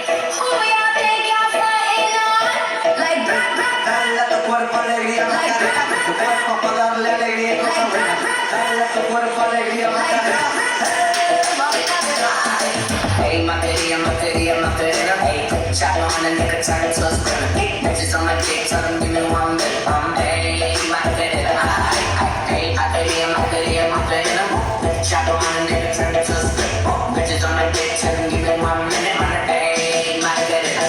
y'all think y'all frontin' on? Like brr, brr, Dala tu cuerpo alegría Macarena, tu cuerpo para darle alegría a cosa buena. Dala tu cuerpo alegría Macarena. Hey, Macarena, Macarena, Macarena. Hey, chop on a nigga, turn it to a sprinter. Bitches on my dick, tell them give me one bit. Hey, Macarena, hey, Macarena, Macarena, Macarena. Chop on a nigga, turn it to a sprinter. Bitches on my dick, tell them give me 1 minute. Hey, Macarena,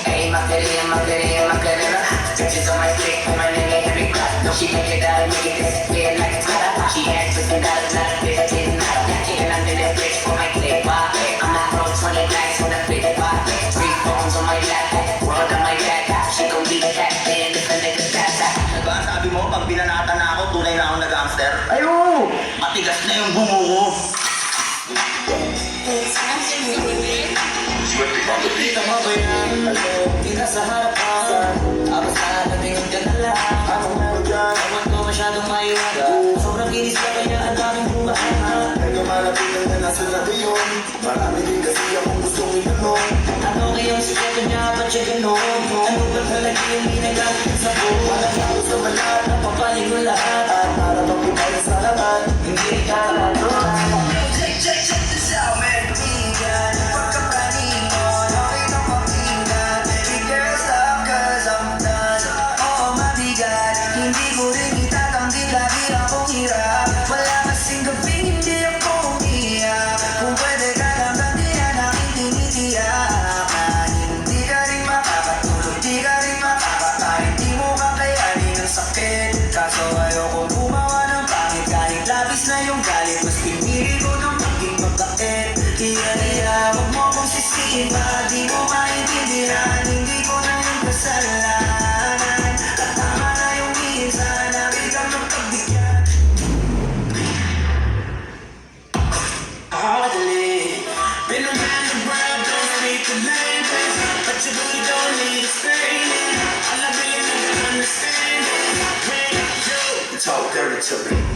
hey, Macarena, Macarena, Macarena. Bitches on my dick, put my nigga heavy crap. She make it out and make it disappear like a spider. She acts with the dollars, not a bitch, getting out. Getting under the bridge for my clip. I'm not pro 20 blacks with a big bar. 3 phones on my lap, world on my back. She gon' be the captain if a nigga pass out. Diba sabi mo, pag binanata na ako, tunay na ako nag-hamster? Ayo! Matigas na yung bungo ko. Dito mo ba yan? Di na sa harapan. Tapos nakatingin ka na lang. Anong meron dyan? Ewan ko masyadong maiwaga. Sobrang kinis ka kaya ang daming bumaan. Medyo malapitan na nasa natin yun. Marami din kasi akong gustong itanong. Ano kayang sikreto niya? Ba't siya ganon? Ano ba talaga yung ginagamit sa buhay? Walang tao sa balat. Napapanig mo lahat. At para magpipayos sa lahat. Hindi ka lalong. Check this out, man. Tingnan, pagkapanin mo, okay na pakinggan. Baby girl, stop, cause I'm done. Oo, mabigat. Hindi ko rin itatanggi, lagi akong hirap. Wala kasing gabing hindi ako umiyak. Kung pwede ka lang gantihan, aking tinitiyakan. Hindi ka rin makakatulog, di ka rin makakakain. Di mo kakayanin ang sakit. Kaso ayoko gumawa ng pangit. Kahit labis na yung galit, mas pinili ko ng maging mabait. Iya, huwag mo kong sisihin pa. Di mo maintindihan, hindi ko na yung kasalanan. At tama na yung minsan, nabigyan ng pagbigyan. Hardly been around the world, don't speak the language, but your booty don't need explaining. All I really need to understand is when you Talk dirty to me.